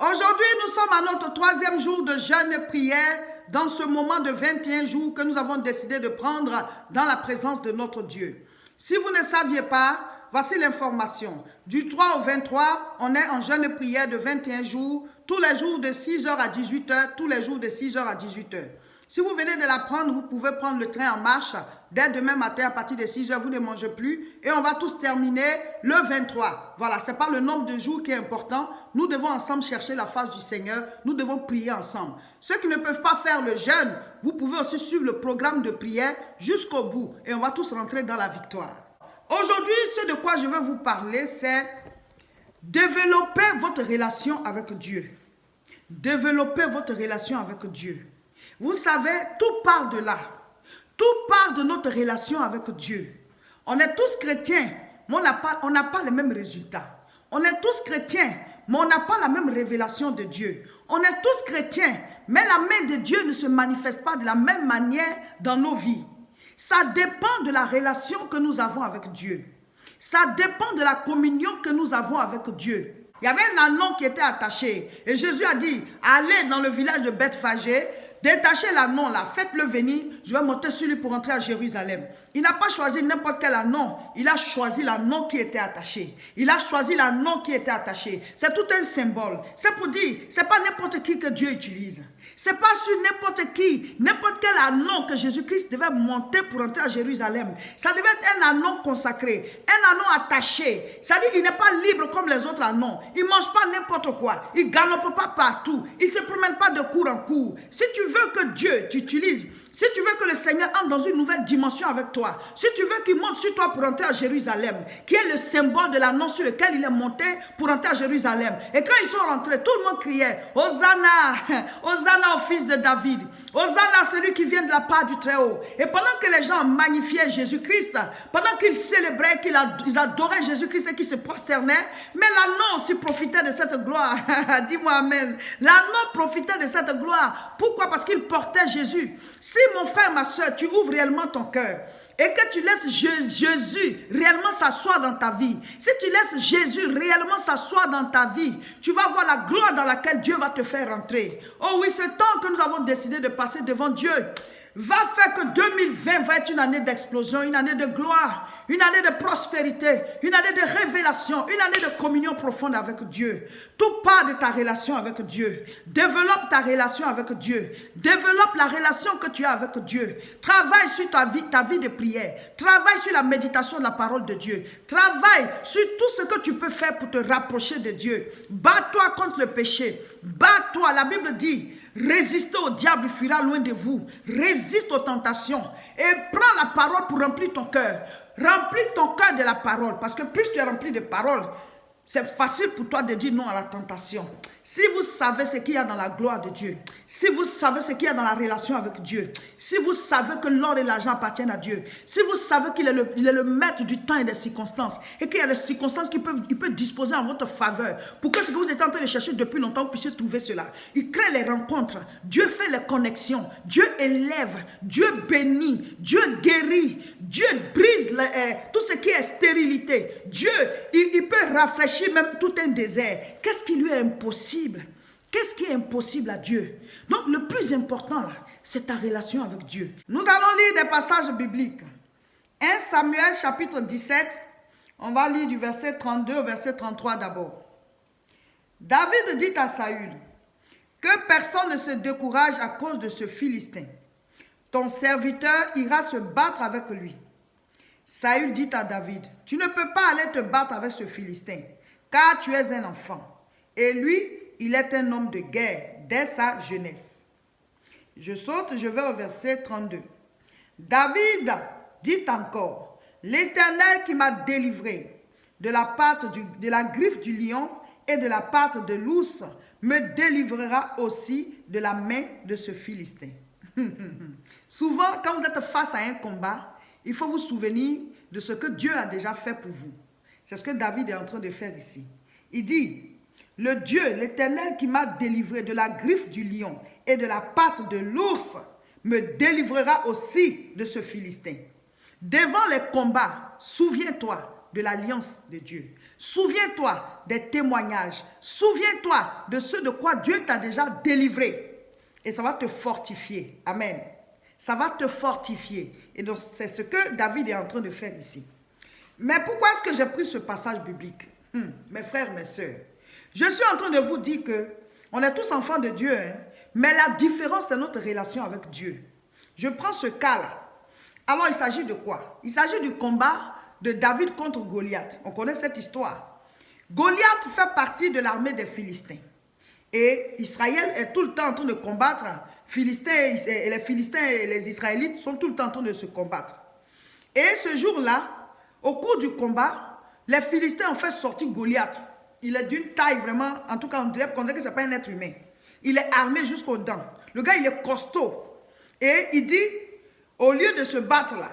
Aujourd'hui, nous sommes à notre 3e jour de jeûne et prière dans ce moment de 21 jours que nous avons décidé de prendre dans la présence de notre Dieu. Si vous ne saviez pas, voici l'information. Du 3 au 23, on est en jeûne et prière de 21 jours, tous les jours de 6h à 18h, tous les jours de 6h à 18h. Si vous venez de la prendre, vous pouvez prendre le train en marche. Dès demain matin, à partir de 6h, vous ne mangez plus. Et on va tous terminer le 23. Voilà, ce n'est pas le nombre de jours qui est important. Nous devons ensemble chercher la face du Seigneur. Nous devons prier ensemble. Ceux qui ne peuvent pas faire le jeûne, vous pouvez aussi suivre le programme de prière jusqu'au bout. Et on va tous rentrer dans la victoire. Aujourd'hui, ce de quoi je vais vous parler, c'est développer votre relation avec Dieu. Développer votre relation avec Dieu. Vous savez, tout part de là. Tout part de notre relation avec Dieu. On est tous chrétiens, mais on n'a pas les mêmes résultats. On est tous chrétiens, mais on n'a pas la même révélation de Dieu. On est tous chrétiens, mais la main de Dieu ne se manifeste pas de la même manière dans nos vies. Ça dépend de la relation que nous avons avec Dieu. Ça dépend de la communion que nous avons avec Dieu. Il y avait un ânon qui était attaché. Et Jésus a dit, allez dans le village de Bethphagée, détachez l'ânon là, faites-le venir, je vais monter sur lui pour entrer à Jérusalem. Il n'a pas choisi n'importe quel ânon, il a choisi l'ânon qui était attaché. Il a choisi l'ânon qui était attaché. C'est tout un symbole. C'est pour dire, c'est pas n'importe qui que Dieu utilise. C'est pas sur n'importe qui, n'importe quel ânon que Jésus-Christ devait monter pour entrer à Jérusalem. Ça devait être un ânon consacré, un ânon attaché. C'est-à-dire qu'il n'est pas libre comme les autres ânons. Il ne mange pas n'importe quoi. Il ne galope pas partout. Il ne se promène pas de cour en cour. Si tu veux que Dieu t'utilise, si tu veux que le Seigneur entre dans une nouvelle dimension avec toi, si tu veux qu'il monte sur toi pour entrer à Jérusalem, qui est le symbole de l'ânon sur lequel il est monté pour entrer à Jérusalem. Et quand ils sont rentrés, tout le monde criait, Hosanna, Hosanna au fils de David, Hosanna celui qui vient de la part du Très-Haut. Et pendant que les gens magnifiaient Jésus-Christ, pendant qu'ils célébraient, qu'ils adoraient Jésus-Christ et qu'ils se prosternaient, mais l'ânon aussi profitait de cette gloire. Dis-moi amen. L'ânon profitait de cette gloire. Pourquoi? Parce qu'il portait Jésus. Si mon frère, ma soeur, tu ouvres réellement ton cœur et que tu laisses Jésus réellement s'asseoir dans ta vie, si tu laisses Jésus réellement s'asseoir dans ta vie, tu vas voir la gloire dans laquelle Dieu va te faire rentrer. Oh oui, ce temps que nous avons décidé de passer devant Dieu va faire que 2020 va être une année d'explosion, une année de gloire, une année de prospérité, une année de révélation, une année de communion profonde avec Dieu. Tout part de ta relation avec Dieu. Développe ta relation avec Dieu. Développe la relation que tu as avec Dieu. Travaille sur ta vie de prière. Travaille sur la méditation de la parole de Dieu. Travaille sur tout ce que tu peux faire pour te rapprocher de Dieu. Bats-toi contre le péché. Bats-toi. La Bible dit, résistez au diable, il fuira loin de vous. Résiste aux tentations et prends la parole pour remplir ton cœur. Remplis ton cœur de la parole, parce que plus tu es rempli de parole, c'est facile pour toi de dire non à la tentation. Si vous savez ce qu'il y a dans la gloire de Dieu, si vous savez ce qu'il y a dans la relation avec Dieu, si vous savez que l'or et l'argent appartiennent à Dieu, si vous savez qu'il est le maître du temps et des circonstances, et qu'il y a des circonstances qu'il peut disposer en votre faveur, pour que ce que vous êtes en train de chercher depuis longtemps, vous puissiez trouver cela. Il crée les rencontres, Dieu fait les connexions, Dieu élève, Dieu bénit, Dieu guérit, Dieu brise tout ce qui est stérilité. Dieu, il peut rafraîchir même tout un désert. Qu'est-ce qui lui est impossible? Qu'est-ce qui est impossible à Dieu? Donc le plus important là, c'est ta relation avec Dieu. Nous allons lire des passages bibliques. 1 Samuel chapitre 17, on va lire du verset 32 au verset 33 d'abord. David dit à Saül, que personne ne se décourage à cause de ce Philistin. Ton serviteur ira se battre avec lui. Saül dit à David, tu ne peux pas aller te battre avec ce Philistin, car tu es un enfant. Et lui, il est un homme de guerre dès sa jeunesse. Je saute, je vais au verset 32. David dit encore, l'Éternel qui m'a délivré de la griffe du lion et de la patte de l'ours me délivrera aussi de la main de ce Philistin. Souvent, quand vous êtes face à un combat, il faut vous souvenir de ce que Dieu a déjà fait pour vous. C'est ce que David est en train de faire ici. Il dit, le Dieu, l'Éternel qui m'a délivré de la griffe du lion et de la patte de l'ours, me délivrera aussi de ce Philistin. Devant les combats, souviens-toi de l'alliance de Dieu. Souviens-toi des témoignages. Souviens-toi de ce de quoi Dieu t'a déjà délivré. Et ça va te fortifier. Amen. Ça va te fortifier. Et donc, c'est ce que David est en train de faire ici. Mais pourquoi est-ce que j'ai pris ce passage biblique? Mes frères, mes sœurs, je suis en train de vous dire que on est tous enfants de Dieu, hein, mais la différence, c'est notre relation avec Dieu. Je prends ce cas-là. Alors, il s'agit de quoi? Il s'agit du combat de David contre Goliath. On connaît cette histoire. Goliath fait partie de l'armée des Philistins. Et Israël est tout le temps en train de combattre. Les Philistins et les Israélites sont tout le temps en train de se combattre. Et ce jour-là, au cours du combat, les Philistins ont fait sortir Goliath. Il est d'une taille vraiment, en tout cas on dirait que ce n'est pas un être humain. Il est armé jusqu'aux dents. Le gars, il est costaud. Et il dit, au lieu de se battre là,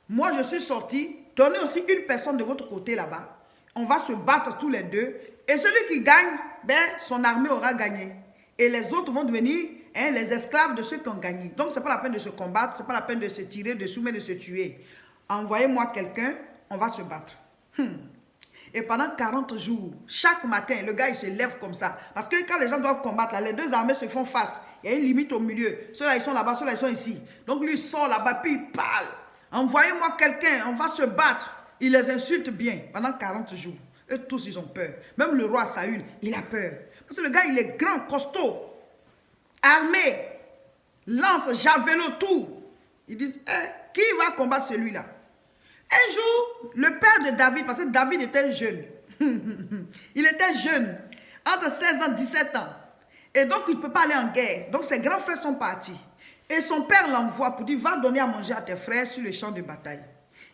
moi je suis sorti, donnez aussi une personne de votre côté là-bas. On va se battre tous les deux. Et celui qui gagne, ben, son armée aura gagné. Et les autres vont devenir les esclaves de ceux qui ont gagné. Donc, ce n'est pas la peine de se combattre, ce n'est pas la peine de se tirer dessous, mais de se tuer. Envoyez-moi quelqu'un, on va se battre. Et pendant 40 jours, chaque matin, le gars, il se lève comme ça. Parce que quand les gens doivent combattre, là, les deux armées se font face. Il y a une limite au milieu. Ceux-là, ils sont là-bas, ceux-là, ils sont ici. Donc, lui, il sort là-bas, puis il parle. Envoyez-moi quelqu'un, on va se battre. Il les insulte bien pendant 40 jours. Et tous, ils ont peur. Même le roi Saül, il a peur. Parce que le gars, il est grand, costaud, armé, lance, javelot, tout. Ils disent, qui va combattre celui-là? Un jour, le père de David, parce que David était jeune, il était jeune, entre 16 ans et 17 ans. Et donc, il ne peut pas aller en guerre. Donc, ses grands frères sont partis. Et son père l'envoie pour dire, va donner à manger à tes frères sur le champ de bataille.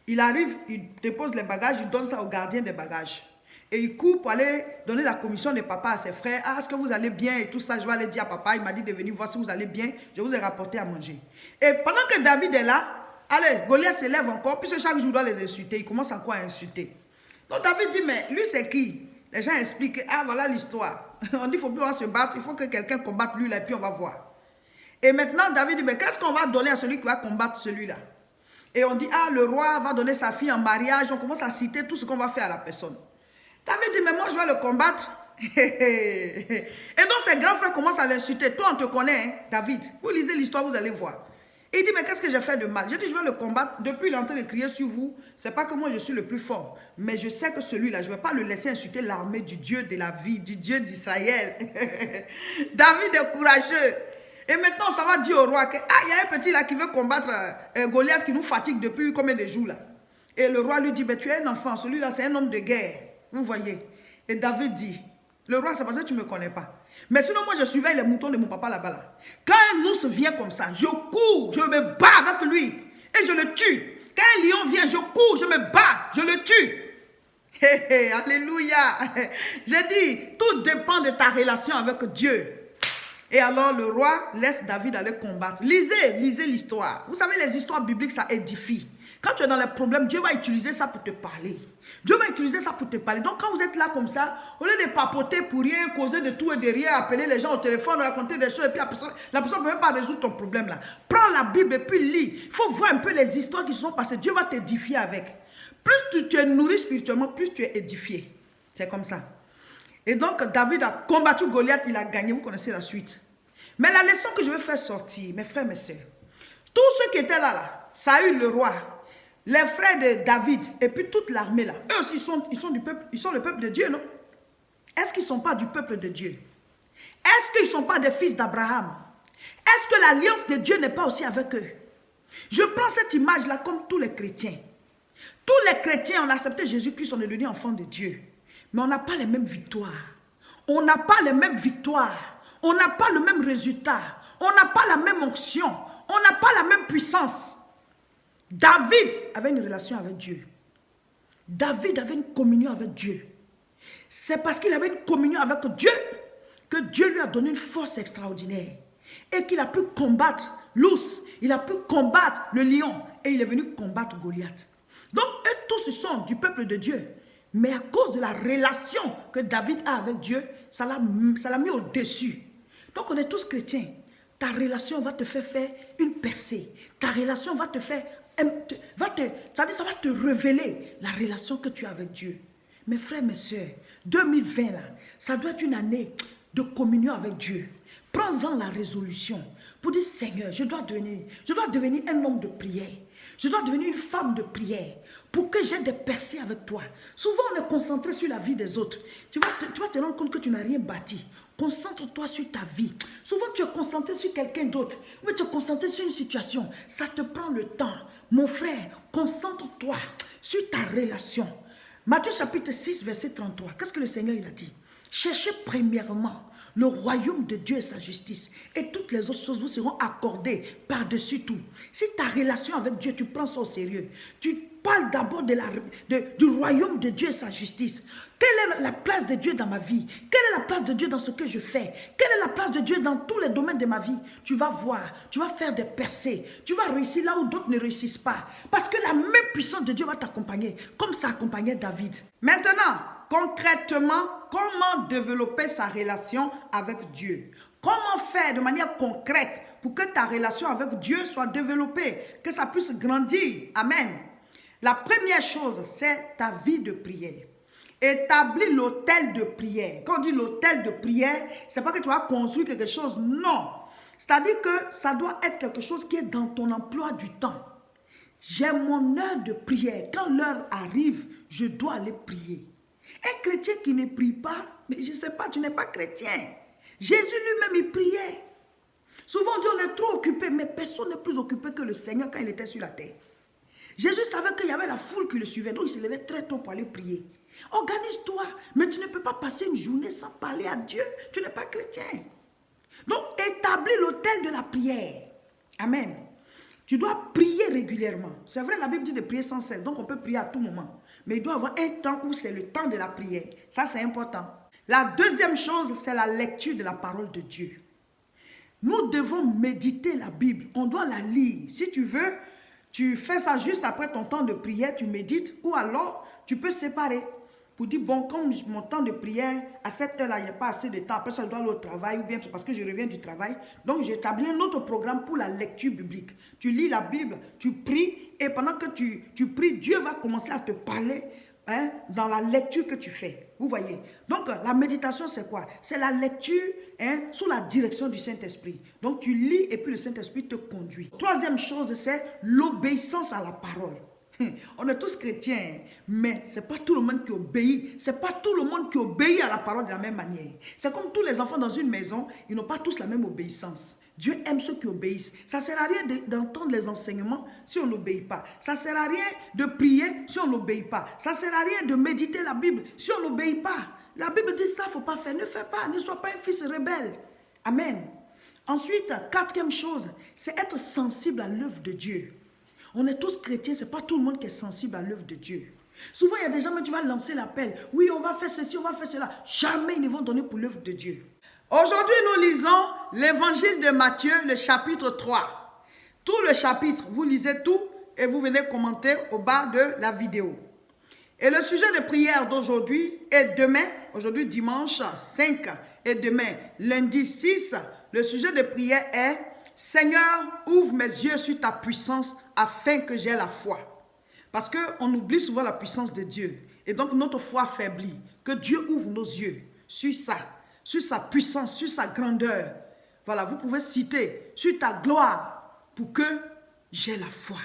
Il arrive, il dépose les bagages, il donne ça au gardien des bagages. Et il court pour aller donner la commission de papa à ses frères. Ah, est-ce que vous allez bien? Et tout ça, je vais aller dire à papa. Il m'a dit de venir voir si vous allez bien. Je vous ai rapporté à manger. Et pendant que David est là, allez, Goliath se lève encore, puisque chaque jour il doit les insulter. Il commence encore à insulter. Donc David dit, mais lui c'est qui? Les gens expliquent, ah voilà l'histoire. On dit, il ne faut plus se battre, il faut que quelqu'un combatte lui, là, et puis on va voir. Et maintenant, David dit, mais qu'est-ce qu'on va donner à celui qui va combattre celui-là? Et on dit, ah, le roi va donner sa fille en mariage. On commence à citer tout ce qu'on va faire à la personne. David dit, mais moi je vais le combattre. Et donc ses grands frères commencent à l'insulter. Toi, on te connaît, hein, David. Vous lisez l'histoire, vous allez voir. Et il dit, mais qu'est-ce que j'ai fait de mal? J'ai dit, je vais le combattre. Depuis, il est en train de crier sur vous. Ce n'est pas que moi, je suis le plus fort. Mais je sais que celui-là, je ne vais pas le laisser insulter l'armée du Dieu de la vie, du Dieu d'Israël. David est courageux. Et maintenant, ça va dire au roi que, ah, il y a un petit là qui veut combattre Goliath qui nous fatigue depuis combien de jours là. Et le roi lui dit, mais tu es un enfant, celui-là, c'est un homme de guerre. Vous voyez. Et David dit, le roi, c'est parce que tu ne me connais pas. Mais sinon, moi, je surveille les moutons de mon papa là-bas. Là. Quand un ours vient comme ça, je cours, je me bats avec lui et je le tue. Quand un lion vient, je cours, je me bats, je le tue. Alléluia. J'ai dit, tout dépend de ta relation avec Dieu. Et alors, le roi laisse David aller combattre. Lisez l'histoire. Vous savez, les histoires bibliques, ça édifie. Quand tu es dans les problèmes, Dieu va utiliser ça pour te parler. Dieu va utiliser ça pour te parler. Donc, quand vous êtes là comme ça, au lieu de papoter pour rien, causer de tout et de rien, appeler les gens au téléphone, raconter des choses, et puis la personne ne peut même pas résoudre ton problème là. Prends la Bible et puis lis. Il faut voir un peu les histoires qui se sont passées. Dieu va t'édifier avec. Plus tu es nourri spirituellement, plus tu es édifié. C'est comme ça. Et donc, David a combattu Goliath, il a gagné. Vous connaissez la suite. Mais la leçon que je veux faire sortir, mes frères, mes sœurs, tous ceux qui étaient là, Saül le roi, les frères de David et puis toute l'armée là, eux aussi ils sont du peuple, ils sont le peuple de Dieu, non? Est-ce qu'ils ne sont pas du peuple de Dieu? Est-ce qu'ils ne sont pas des fils d'Abraham? Est-ce que l'alliance de Dieu n'est pas aussi avec eux? Je prends cette image là comme tous les chrétiens. Tous les chrétiens ont accepté Jésus-Christ, on est devenu enfants de Dieu. Mais on n'a pas les mêmes victoires. On n'a pas les mêmes victoires. On n'a pas le même résultat. On n'a pas la même onction. On n'a pas la même puissance. David avait une relation avec Dieu. David avait une communion avec Dieu. C'est parce qu'il avait une communion avec Dieu que Dieu lui a donné une force extraordinaire. Et qu'il a pu combattre l'ours. Il a pu combattre le lion. Et il est venu combattre Goliath. Donc, eux tous ils sont du peuple de Dieu. Mais à cause de la relation que David a avec Dieu, ça l'a mis au-dessus. Donc, on est tous chrétiens. Ta relation va te faire une percée. Ta relation va te faire... ça va te révéler la relation que tu as avec Dieu. Mes frères, mes soeurs, 2020 là, ça doit être une année de communion avec Dieu. Prends-en la résolution pour dire Seigneur, je dois devenir un homme de prière. Je dois devenir une femme de prière pour que j'ai des percées avec toi. Souvent, on est concentré sur la vie des autres. Tu vas te rendre compte que tu n'as rien bâti. Concentre-toi sur ta vie. Souvent, tu es concentré sur quelqu'un d'autre. Mais tu es concentré sur une situation. Ça te prend le temps. Mon frère, concentre-toi sur ta relation. Matthieu chapitre 6, verset 33. Qu'est-ce que le Seigneur il a dit? Cherchez premièrement le royaume de Dieu et sa justice. Et toutes les autres choses vous seront accordées par-dessus tout. Si ta relation avec Dieu, tu prends ça au sérieux. Tu parles d'abord du royaume de Dieu et sa justice. Quelle est la place de Dieu dans ma vie? Quelle est la place de Dieu dans ce que je fais? Quelle est la place de Dieu dans tous les domaines de ma vie? Tu vas voir, tu vas faire des percées. Tu vas réussir là où d'autres ne réussissent pas. Parce que la même puissance de Dieu va t'accompagner, comme ça accompagnait David. Maintenant, concrètement, comment développer sa relation avec Dieu? Comment faire de manière concrète pour que ta relation avec Dieu soit développée, que ça puisse grandir? Amen. La première chose, c'est ta vie de prière. Établis l'autel de prière. Quand on dit l'autel de prière, ce n'est pas que tu vas construire quelque chose, non. C'est-à-dire que ça doit être quelque chose qui est dans ton emploi du temps. J'ai mon heure de prière. Quand l'heure arrive, je dois aller prier. Un chrétien qui ne prie pas, mais je ne sais pas, tu n'es pas chrétien. Jésus lui-même, il priait. Souvent, on dit on est trop occupé, mais personne n'est plus occupé que le Seigneur quand il était sur la terre. Jésus savait qu'il y avait la foule qui le suivait, donc il se levait très tôt pour aller prier. Organise-toi, mais tu ne peux pas passer une journée sans parler à Dieu. Tu n'es pas chrétien. Donc, établis l'autel de la prière. Amen. Tu dois prier régulièrement. C'est vrai, la Bible dit de prier sans cesse, donc on peut prier à tout moment. Mais il doit y avoir un temps où c'est le temps de la prière. Ça, c'est important. La deuxième chose, c'est la lecture de la parole de Dieu. Nous devons méditer la Bible. On doit la lire. Si tu veux, tu fais ça juste après ton temps de prière, tu médites, ou alors tu peux séparer. Pour dire, bon, comme mon temps de prière, à cette heure-là, il n'y a pas assez de temps, après ça, je dois aller au travail, ou bien c'est parce que je reviens du travail. Donc, j'ai établi un autre programme pour la lecture biblique. Tu lis la Bible, tu pries, et pendant que tu pries, Dieu va commencer à te parler dans la lecture que tu fais. Vous voyez? Donc, la méditation, c'est quoi? C'est la lecture sous la direction du Saint-Esprit. Donc, tu lis et puis le Saint-Esprit te conduit. Troisième chose, c'est l'obéissance à la parole. On est tous chrétiens, mais ce n'est pas tout le monde qui obéit. Ce n'est pas tout le monde qui obéit à la parole de la même manière. C'est comme tous les enfants dans une maison, ils n'ont pas tous la même obéissance. Dieu aime ceux qui obéissent. Ça ne sert à rien d'entendre les enseignements si on n'obéit pas. Ça ne sert à rien de prier si on n'obéit pas. Ça ne sert à rien de méditer la Bible si on n'obéit pas. La Bible dit ça, il ne faut pas faire. Ne fais pas, ne sois pas un fils rebelle. Amen. Ensuite, quatrième chose, c'est être sensible à l'œuvre de Dieu. On est tous chrétiens, ce n'est pas tout le monde qui est sensible à l'œuvre de Dieu. Souvent, il y a des gens, mais tu vas lancer l'appel. Oui, on va faire ceci, on va faire cela. Jamais ils ne vont donner pour l'œuvre de Dieu. Aujourd'hui, nous lisons l'évangile de Matthieu, le chapitre 3. Tout le chapitre, vous lisez tout et vous venez commenter au bas de la vidéo. Et le sujet de prière d'aujourd'hui et demain, aujourd'hui dimanche 5 et demain lundi 6, le sujet de prière est « Seigneur, ouvre mes yeux sur ta puissance afin que j'aie la foi. » Parce qu'on oublie souvent la puissance de Dieu. Et donc notre foi faiblit. Que Dieu ouvre nos yeux sur sa puissance, sur sa grandeur. Voilà, vous pouvez citer sur ta gloire pour que j'ai la foi.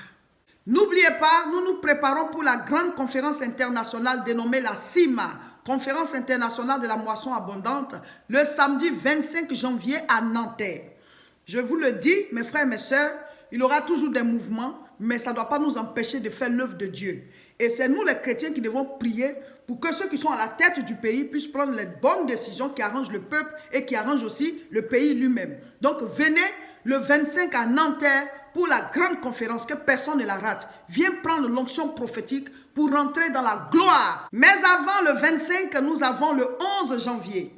N'oubliez pas, nous nous préparons pour la grande conférence internationale dénommée la CIMA, Conférence internationale de la moisson abondante, le samedi 25 janvier à Nanterre. Je vous le dis, mes frères et mes sœurs, il y aura toujours des mouvements, mais ça ne doit pas nous empêcher de faire l'œuvre de Dieu. Et c'est nous les chrétiens qui devons prier pour que ceux qui sont à la tête du pays puissent prendre les bonnes décisions qui arrangent le peuple et qui arrangent aussi le pays lui-même. Donc venez le 25 à Nanterre pour la grande conférence, que personne ne la rate. Viens prendre l'onction prophétique pour rentrer dans la gloire. Mais avant le 25, nous avons le 11 janvier.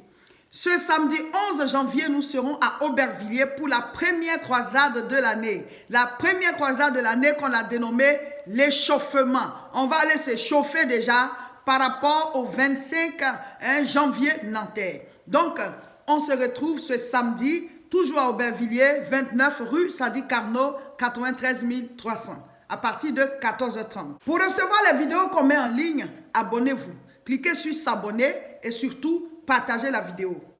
Ce samedi 11 janvier, nous serons à Aubervilliers pour la première croisade de l'année. La première croisade de l'année qu'on a dénommée l'échauffement. On va aller s'échauffer déjà par rapport au 25 janvier Nanterre. Donc, on se retrouve ce samedi, toujours à Aubervilliers, 29 rue Sadi Carnot, 93 300, à partir de 14h30. Pour recevoir les vidéos qu'on met en ligne, abonnez-vous. cliquez sur s'abonner et surtout partagez la vidéo.